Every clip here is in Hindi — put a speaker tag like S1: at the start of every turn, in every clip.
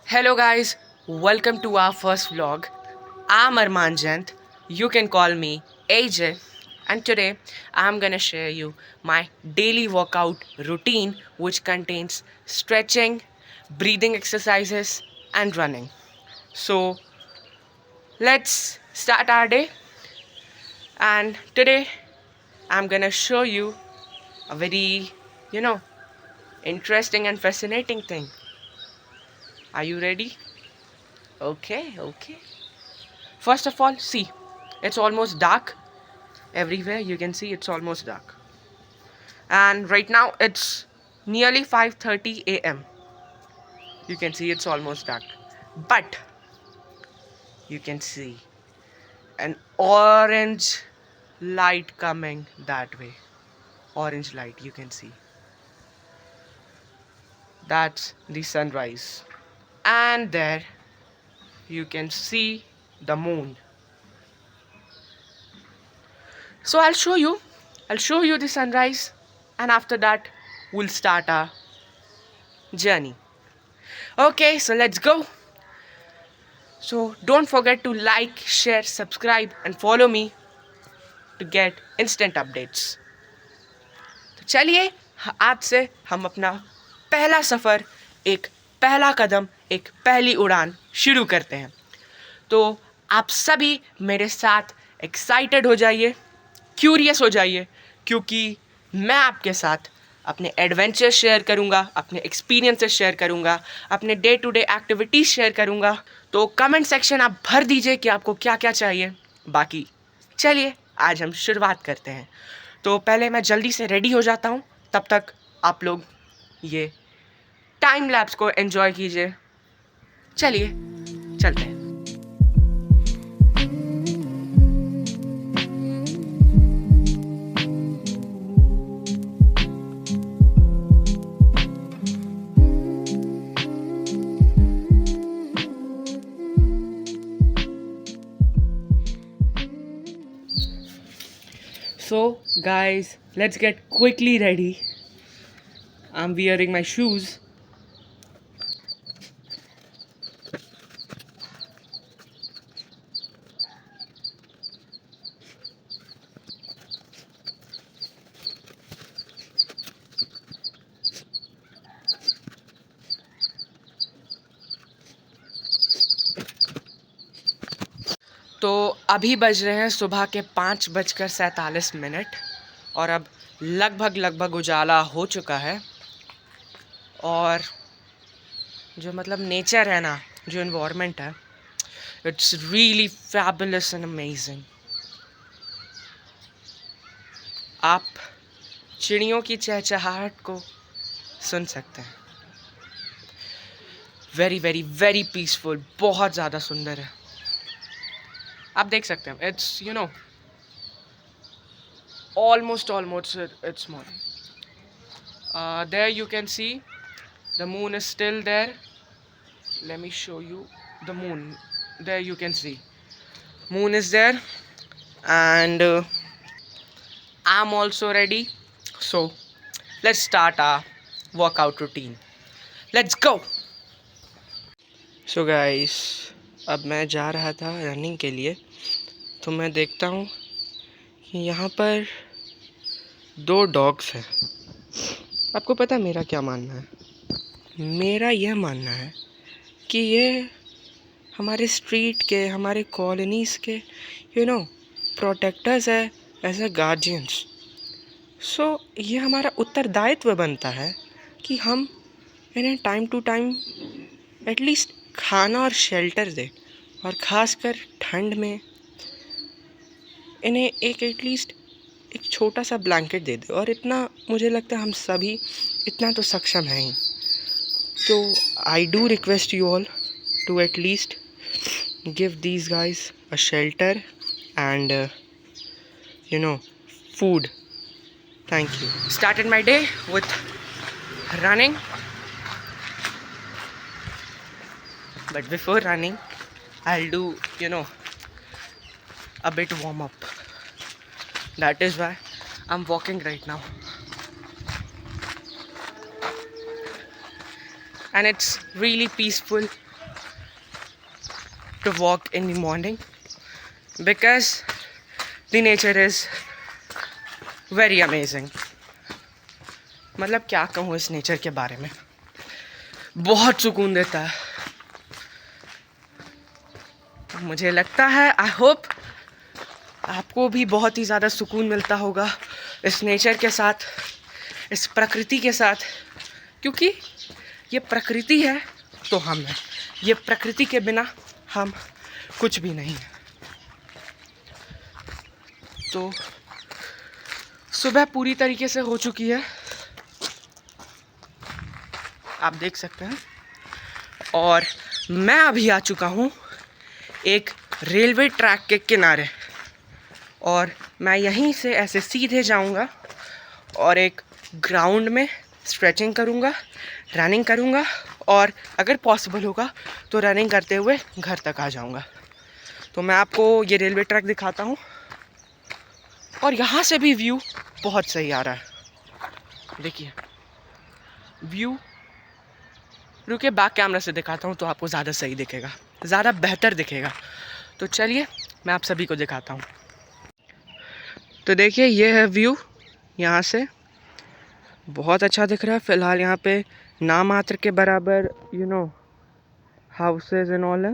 S1: Hello guys, welcome to our first vlog. I'm Arman Jant. You can call me AJ. And today I'm gonna share you my daily workout routine which contains stretching, breathing exercises and running. So let's start our day. And today I'm gonna show you a very, interesting and fascinating thing. Are you ready? Okay. First of all, see, it's almost dark. Everywhere you can see it's almost dark. And right now it's nearly 5:30 a.m. You can see it's almost dark. But you can see an orange light coming that way. Orange light you can see. That's the sunrise. And there you can see the moon. So I'll show you the sunrise, and after that we'll start our journey. Okay, so let's go. So don't forget to like, share, subscribe and follow me to get instant updates. तो चलिए आज से हम अपना पहला सफ़र, एक पहला कदम, एक पहली उड़ान शुरू करते हैं. तो आप सभी मेरे साथ एक्साइटेड हो जाइए, क्यूरियस हो जाइए, क्योंकि मैं आपके साथ अपने एडवेंचर शेयर करूंगा, अपने एक्सपीरियंसेस शेयर करूंगा, अपने day to day activities share करूंगा. तो कमेंट सेक्शन आप भर दीजिए कि आपको क्या क्या चाहिए. बाकी चलिए आज हम शुरुआत करते हैं. तो पहले मैं जल्दी से रेडी हो जाता हूँ, तब तक आप लोग ये टाइम लैप्स को एंजॉय कीजिए. चलिए चलते हैं. So guys, let's get quickly ready. I'm wearing my shoes. तो अभी बज रहे हैं सुबह के 5:47 और अब लगभग उजाला हो चुका है. और जो मतलब नेचर है ना, जो इन्वायरमेंट है, it's really fabulous and amazing. आप चिड़ियों की चहचहाहट को सुन सकते हैं. वेरी वेरी वेरी पीसफुल, बहुत ज़्यादा सुंदर है. आप देख सकते हैं. It's almost it's morning. There you can see the moon is still there. Let me show you the moon. There you can see moon is there, and I'm also ready. So let's start our workout routine. Let's go. So guys, अब मैं जा रहा था रनिंग के लिए, तो मैं देखता हूँ कि यहाँ पर 2 डॉग्स हैं. आपको पता है मेरा क्या मानना है? मेरा यह मानना है कि ये हमारे स्ट्रीट के, हमारे कॉलोनीज़ के प्रोटेक्टर्स है, एज ए गार्जियंस. सो ये हमारा उत्तरदायित्व बनता है कि हम इन्हें टाइम टू टाइम एटलीस्ट खाना और शेल्टर दें, और ख़ासकर ठंड में इन्हें एटलीस्ट एक छोटा सा ब्लैंकेट दे दे. और इतना मुझे लगता है हम सभी इतना तो सक्षम हैं ही. तो I do request you all to at least give these guys a shelter and food. Thank you. Started my day with running. But before running, I'll do, a bit warm up. That is why I'm walking right now. And it's really peaceful, to walk in the morning because the nature is very amazing. मतलब क्या कहूँ इस नेचर के बारे में, बहुत सुकून देता है मुझे लगता है। आई होप आपको भी बहुत ही ज़्यादा सुकून मिलता होगा इस नेचर के साथ, इस प्रकृति के साथ, क्योंकि ये प्रकृति है तो हम हैं, ये प्रकृति के बिना हम कुछ भी नहीं हैं। तो सुबह पूरी तरीके से हो चुकी है, आप देख सकते हैं, और मैं अभी आ चुका हूँ एक रेलवे ट्रैक के किनारे, और मैं यहीं से ऐसे सीधे जाऊँगा और एक ग्राउंड में स्ट्रेचिंग करूँगा, रनिंग करूँगा, और अगर पॉसिबल होगा तो रनिंग करते हुए घर तक आ जाऊँगा। तो मैं आपको ये रेलवे ट्रैक दिखाता हूँ, और यहाँ से भी व्यू बहुत सही आ रहा है। देखिए व्यू, रुके बैक कैमरा से दिखाता हूँ तो आपको ज़्यादा सही दिखेगा, ज़्यादा बेहतर दिखेगा। तो चलिए मैं आप सभी को दिखाता हूँ। तो देखिए ये है व्यू, यहाँ से बहुत अच्छा दिख रहा है। फ़िलहाल यहाँ पे नामात्र के बराबर हाउसेज एंड ऑल है।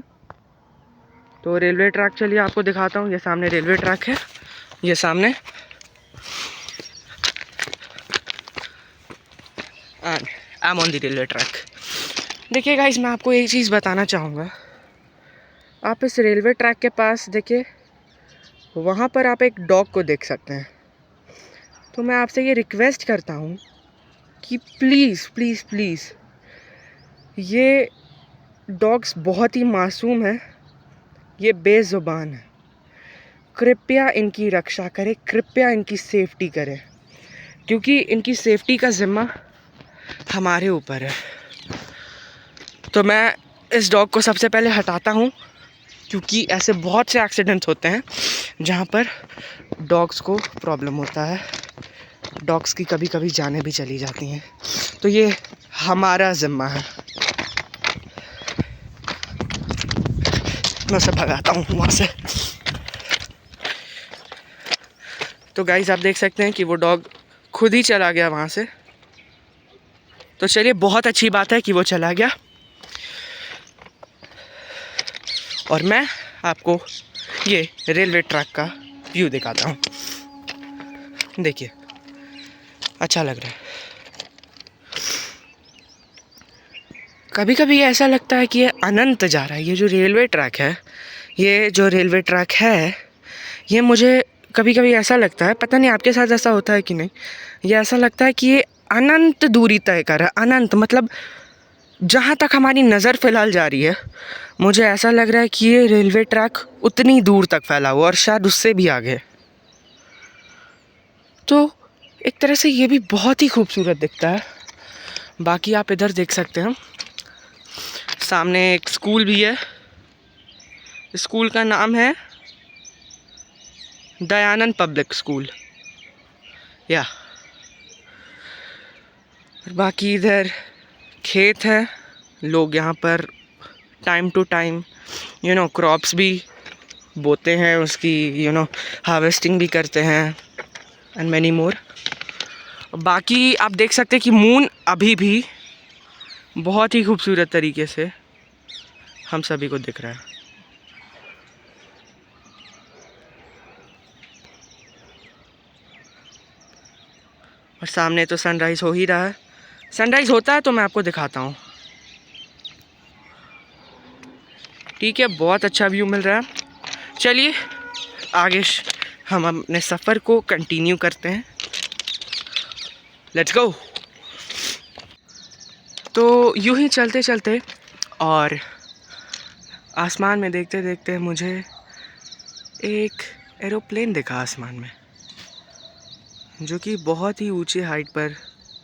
S1: तो रेलवे ट्रैक चलिए आपको दिखाता हूँ। ये सामने रेलवे ट्रैक है, ये सामने, and I am on the railway track. देखिए गाइस, मैं आपको एक चीज़ बताना चाहूँगा। आप इस रेलवे ट्रैक के पास देखिए, वहाँ पर आप एक डॉग को देख सकते हैं। तो मैं आपसे ये रिक्वेस्ट करता हूँ कि प्लीज़ प्लीज़ प्लीज़, ये डॉग्स बहुत ही मासूम है, ये बेज़ुबान है, कृपया इनकी रक्षा करें, कृपया इनकी सेफ्टी करें, क्योंकि इनकी सेफ्टी का ज़िम्मा हमारे ऊपर है। तो मैं इस डॉग को सबसे पहले हटाता हूँ, क्योंकि ऐसे बहुत से एक्सीडेंट्स होते हैं जहाँ पर डॉग्स को प्रॉब्लम होता है, डॉग्स की कभी कभी जानें भी चली जाती हैं। तो ये हमारा ज़िम्मा है। मैं उसे भगाता हूँ वहाँ से। तो गाइस आप देख सकते हैं कि वो डॉग खुद ही चला गया वहाँ से। तो चलिए, बहुत अच्छी बात है कि वो चला गया, और मैं आपको ये रेलवे ट्रैक का व्यू दिखाता हूँ। देखिए अच्छा लग रहा है। कभी कभी ऐसा लगता है कि ये अनंत जा रहा है। ये जो रेलवे ट्रैक है, ये मुझे कभी कभी ऐसा लगता है, पता नहीं आपके साथ ऐसा होता है कि नहीं, ये ऐसा लगता है कि ये अनंत दूरी तय कर रहा है। अनंत मतलब जहाँ तक हमारी नज़र फ़िलहाल जा रही है, मुझे ऐसा लग रहा है कि ये रेलवे ट्रैक उतनी दूर तक फैला हुआ, और शायद उससे भी आगे। तो एक तरह से ये भी बहुत ही खूबसूरत दिखता है। बाकी आप इधर देख सकते हैं, सामने एक स्कूल भी है। स्कूल का नाम है दयानंद पब्लिक स्कूल, या बाकी इधर खेत है। लोग यहाँ पर टाइम टू टाइम क्रॉप्स भी बोते हैं, उसकी हार्वेस्टिंग भी करते हैं, एंड मैनी मोर। बाकी आप देख सकते हैं कि मून अभी भी बहुत ही खूबसूरत तरीके से हम सभी को दिख रहा है। और सामने तो सनराइज़ हो ही रहा है। सनराइज़ होता है तो मैं आपको दिखाता हूँ। ठीक है, बहुत अच्छा व्यू मिल रहा है। चलिए आगे हम अपने सफ़र को कंटिन्यू करते हैं। Let's go. तो यूं ही चलते चलते और आसमान में देखते देखते मुझे एक एरोप्लेन दिखा आसमान में, जो कि बहुत ही ऊंची हाइट पर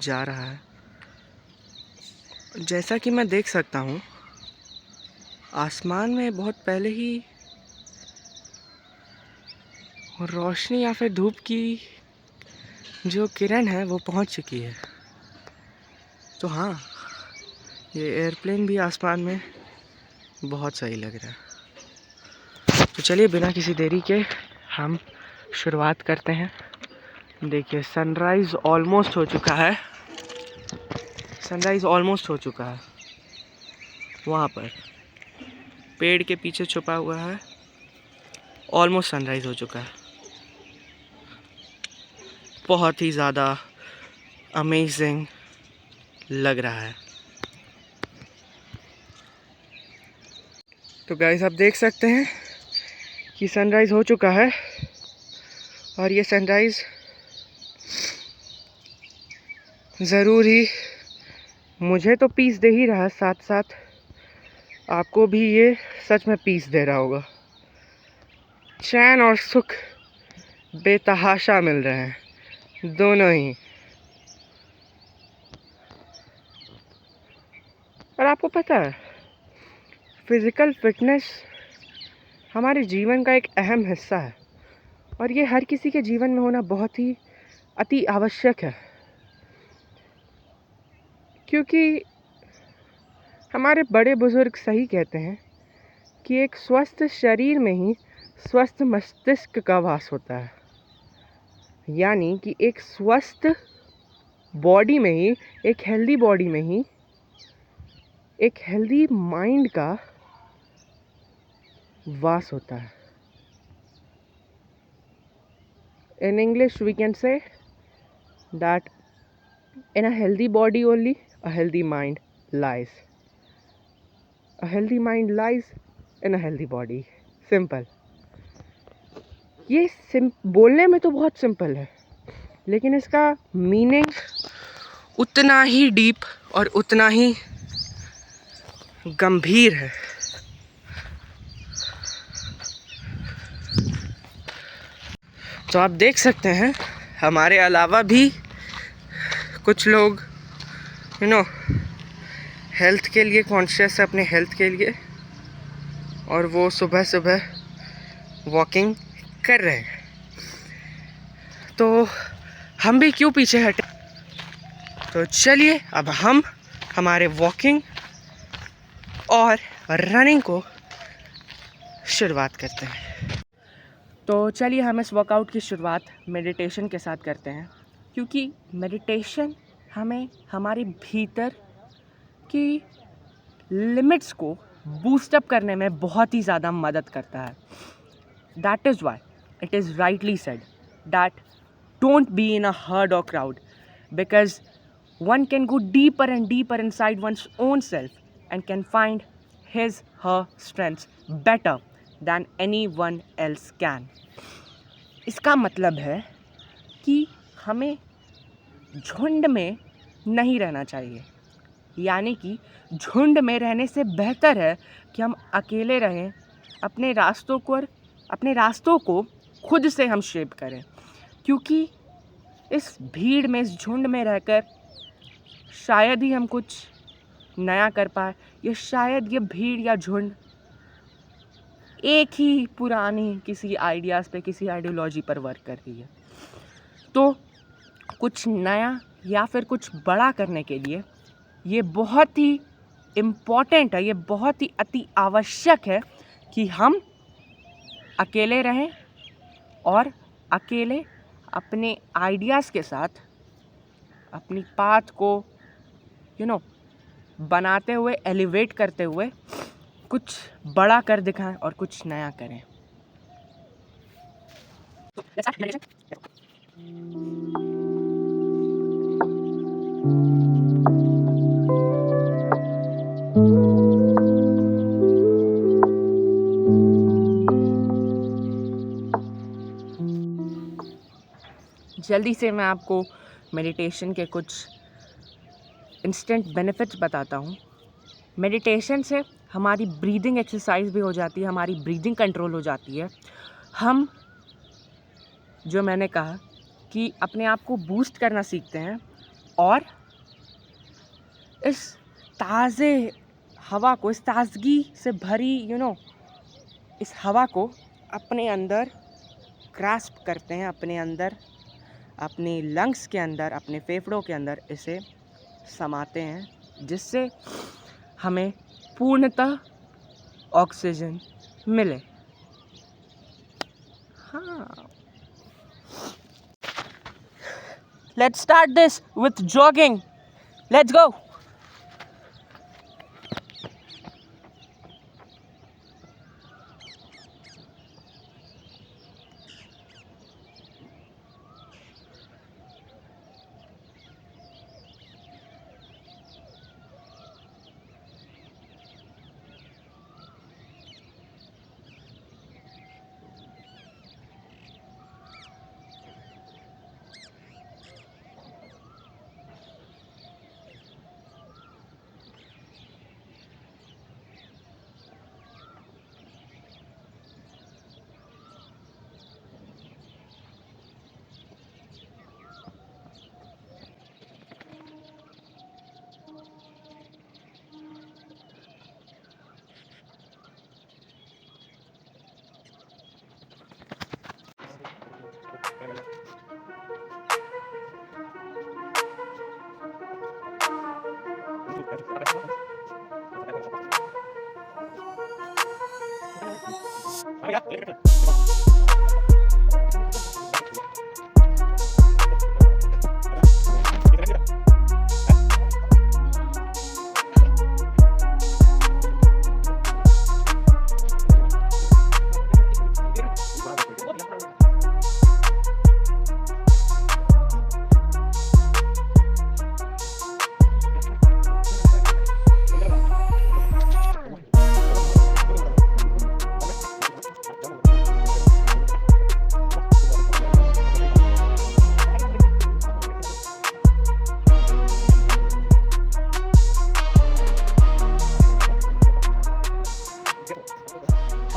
S1: जा रहा है। जैसा कि मैं देख सकता हूँ, आसमान में बहुत पहले ही रोशनी या फिर धूप की जो किरण है वो पहुँच चुकी है। तो हाँ, ये एयरप्लेन भी आसमान में बहुत सही लग रहा है। तो चलिए बिना किसी देरी के हम शुरुआत करते हैं। देखिए सनराइज़ ऑलमोस्ट हो चुका है, सनराइज़ ऑलमोस्ट हो चुका है। वहाँ पर पेड़ के पीछे छुपा हुआ है, ऑलमोस्ट सनराइज़ हो चुका है। बहुत ही ज़्यादा अमेजिंग लग रहा है। तो गाइस आप देख सकते हैं कि सनराइज़ हो चुका है और ये सनराइज़ ज़रूर ही मुझे तो पीस दे ही रहा है, साथ साथ आपको भी ये सच में पीस दे रहा होगा। चैन और सुख बेतहाशा मिल रहे हैं, दोनों ही। और आपको पता है फिज़िकल फिटनेस हमारे जीवन का एक अहम हिस्सा है और ये हर किसी के जीवन में होना बहुत ही अति आवश्यक है, क्योंकि हमारे बड़े बुजुर्ग सही कहते हैं कि एक स्वस्थ शरीर में ही स्वस्थ मस्तिष्क का वास होता है। यानी कि एक स्वस्थ बॉडी में ही, एक हेल्दी बॉडी में ही एक हेल्दी माइंड का वास होता है। In English we can say that in a healthy body only a healthy mind lies. A healthy mind lies in a healthy body. Simple. ये बोलने में तो बहुत सिंपल है, लेकिन इसका मीनिंग उतना ही डीप और उतना ही गंभीर है। तो आप देख सकते हैं हमारे अलावा भी कुछ लोग हेल्थ के लिए कॉन्शियस है, अपने हेल्थ के लिए, और वो सुबह सुबह वॉकिंग कर रहे हैं। तो हम भी क्यों पीछे हटे। तो चलिए अब हम हमारे वॉकिंग और रनिंग को शुरुआत करते हैं। तो चलिए हम इस वर्कआउट की शुरुआत मेडिटेशन के साथ करते हैं, क्योंकि मेडिटेशन हमें हमारे भीतर की लिमिट्स को बूस्टअप करने में बहुत ही ज़्यादा मदद करता है। That is why it is rightly said that don't be in a herd और crowd, because one can go deeper and deeper inside one's own self and can find his her strengths better than anyone else can. इसका मतलब है कि हमें झुंड में नहीं रहना चाहिए, यानी कि झुंड में रहने से बेहतर है कि हम अकेले रहें, अपने रास्तों को खुद से हम शेप करें। क्योंकि इस भीड़ में, इस झुंड में रहकर शायद ही हम कुछ नया कर पाए, या शायद ये भीड़ या झुंड एक ही पुरानी किसी आइडियाज़ पे, किसी आइडियोलॉजी पर वर्क कर रही है। तो कुछ नया या फिर कुछ बड़ा करने के लिए ये बहुत ही इम्पॉर्टेंट है, ये बहुत ही अति आवश्यक है कि हम अकेले रहें और अकेले अपने आइडियाज़ के साथ अपनी पाथ को बनाते हुए, एलिवेट करते हुए कुछ बड़ा कर दिखाएं और कुछ नया करें। जल्दी से मैं आपको मेडिटेशन के कुछ इंस्टेंट बेनिफिट्स बताता हूँ। मेडिटेशन से हमारी ब्रीदिंग एक्सरसाइज भी हो जाती है, हमारी ब्रीदिंग कंट्रोल हो जाती है। हम, जो मैंने कहा कि अपने आप को बूस्ट करना सीखते हैं और इस ताज़े हवा को, इस ताजगी से भरी इस हवा को अपने अंदर ग्रास्प करते हैं, अपने अंदर, अपने लंग्स के अंदर, अपने फेफड़ों के अंदर इसे समाते हैं, जिससे हमें पूर्णतः ऑक्सीजन मिले। Let's start this with jogging. Let's go.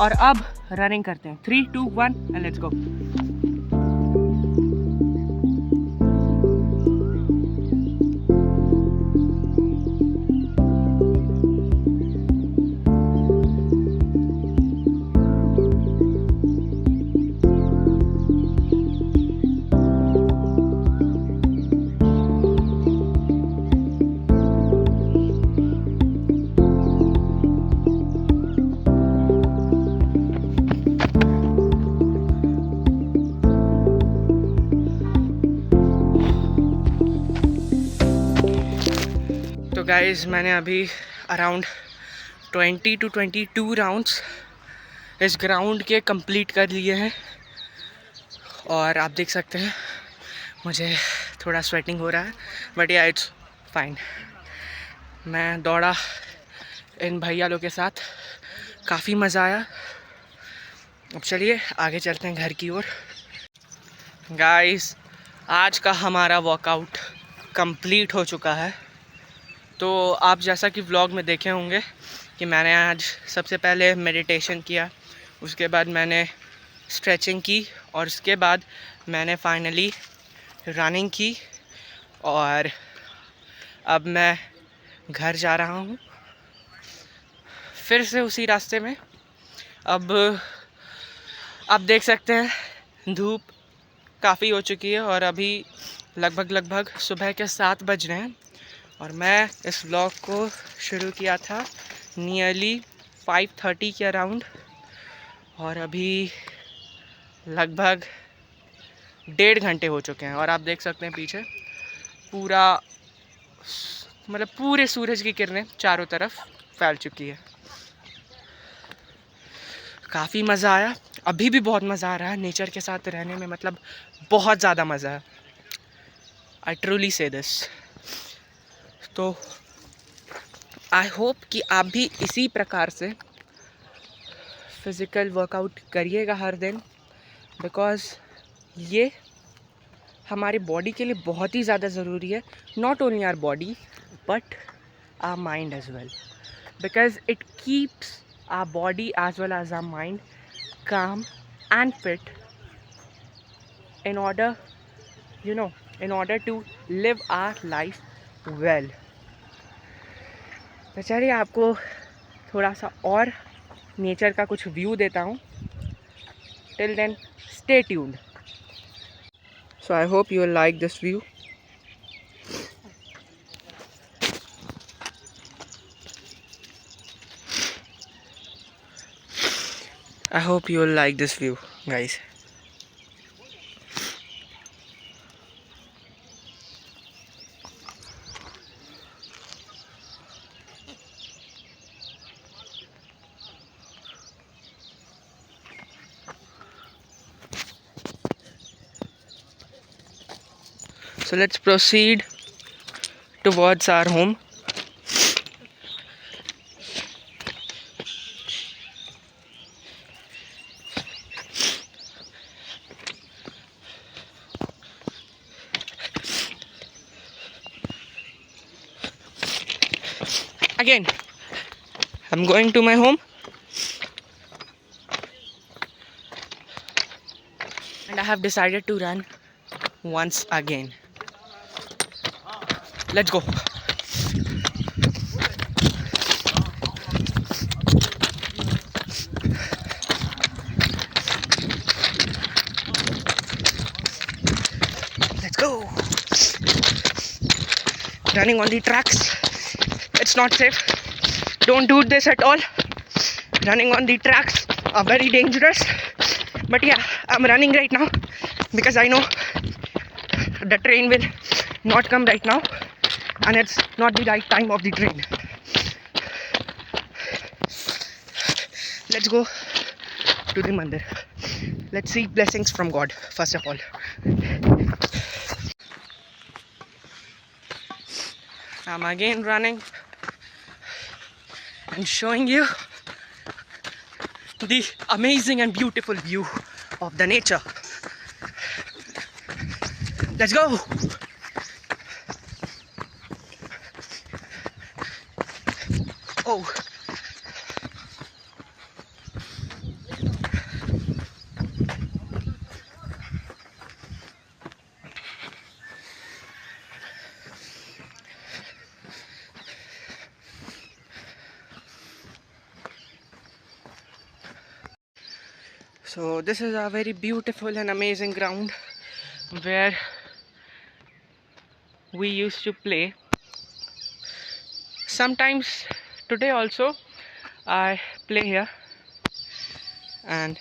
S1: और अब रनिंग करते हैं 3, 2, 1 एंड लेट्स गो। तो गाइस मैंने अभी अराउंड 20 to 22 राउंड्स इस ग्राउंड के कंप्लीट कर लिए हैं और आप देख सकते हैं मुझे थोड़ा स्वेटिंग हो रहा है बट या इट्स फाइन। मैं दौड़ा इन भैया लोग के साथ, काफ़ी मज़ा आया। अब चलिए आगे चलते हैं घर की ओर। गाइस आज का हमारा वर्कआउट कंप्लीट हो चुका है। तो आप जैसा कि व्लॉग में देखे होंगे कि मैंने आज सबसे पहले मेडिटेशन किया, उसके बाद मैंने स्ट्रेचिंग की और उसके बाद मैंने फाइनली रनिंग की और अब मैं घर जा रहा हूँ फिर से उसी रास्ते में। अब आप देख सकते हैं धूप काफ़ी हो चुकी है और अभी लगभग सुबह के 7 बज रहे हैं और मैं इस व्लॉग को शुरू किया था नियरली 5:30 के अराउंड और अभी लगभग 1.5 घंटे हो चुके हैं। और आप देख सकते हैं पीछे पूरा मतलब पूरे सूरज की किरणें चारों तरफ फैल चुकी है। काफ़ी मज़ा आया, अभी भी बहुत मज़ा आ रहा है नेचर के साथ रहने में, मतलब बहुत ज़्यादा मज़ा है। आई ट्रूली से दिस। तो आई होप कि आप भी इसी प्रकार से फिज़िकल वर्कआउट करिएगा हर दिन, बिकॉज़ ये हमारे बॉडी के लिए बहुत ही ज़्यादा ज़रूरी है। Not only our body but our mind as well, because it keeps our body as well as our mind calm and fit in order to live our life well। तो चलिए आपको थोड़ा सा और नेचर का कुछ व्यू देता हूँ। Till then stay tuned. So I hope you will like this view. I hope you will like this view, guys. So let's proceed towards our home. Again, I'm going to my home, and I have decided to run once again. Let's go. Let's go. Running on the tracks, it's not safe. Don't do this at all. Running on the tracks are very dangerous. But yeah, I'm running right now because I know the train will not come right now, and it's not the right time of the train. Let's go to the mandir. Let's seek blessings from God first of all. I'm again running and showing you the amazing and beautiful view of the nature. Let's go. Oh, so this is a very beautiful and amazing ground where we used to play. Sometimes today also I play here, and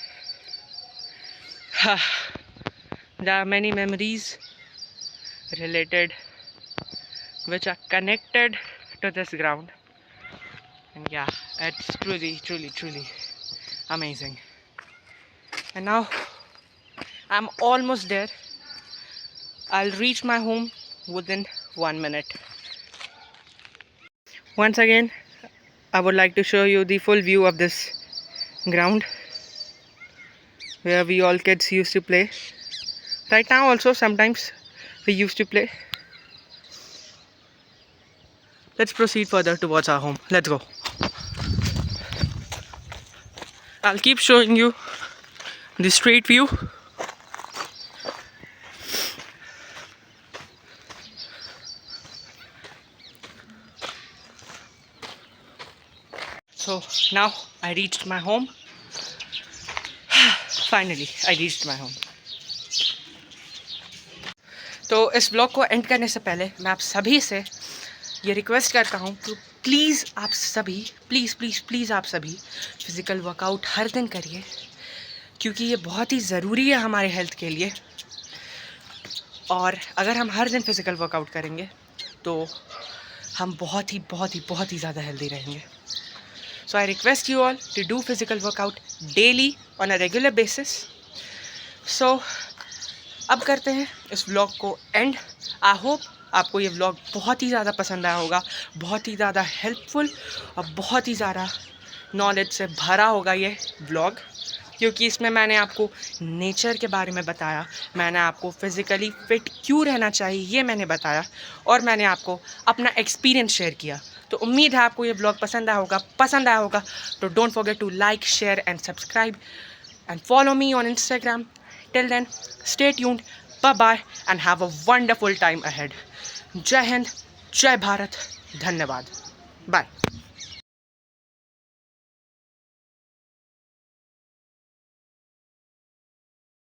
S1: there are many memories related which are connected to this ground, and yeah, it's truly amazing. And now I'm almost there. I'll reach my home within 1 minute. Once again, I would like to show you the full view of this ground where we all kids used to play. Right now also sometimes we used to play. Let's proceed further towards our home. Let's go. I'll keep showing you the street view. So now I reached my home. Finally I reached my home. तो इस ब्लॉग को एंड करने से पहले मैं आप सभी से ये रिक्वेस्ट करता हूँ कि प्लीज़ आप सभी प्लीज़ आप सभी फिज़िकल वर्कआउट हर दिन करिए, क्योंकि ये बहुत ही ज़रूरी है हमारे हेल्थ के लिए। और अगर हम हर दिन फिज़िकल वर्कआउट करेंगे तो हम बहुत ही ज़्यादा हेल्दी रहेंगे। So I request you all to do physical workout daily on a regular basis. So अब करते हैं इस व्लॉग को एंड। आई होप आपको ये व्लॉग बहुत ही ज़्यादा पसंद आया होगा, बहुत ही ज़्यादा हेल्पफुल और बहुत ही ज़्यादा नॉलेज से भरा होगा ये व्लॉग, क्योंकि इसमें मैंने आपको नेचर के बारे में बताया, मैंने आपको फिज़िकली फिट क्यों रहना चाहिए ये मैंने बताया, और मैंने आपको अपना एक्सपीरियंस शेयर किया। तो उम्मीद है आपको ये व्लॉग पसंद आया होगा। तो don't forget to like, share and subscribe and follow me on Instagram. Till then, stay tuned, bye-bye and have a wonderful time ahead. Jai Hind, Jai Bharat, धन्यवाद, bye.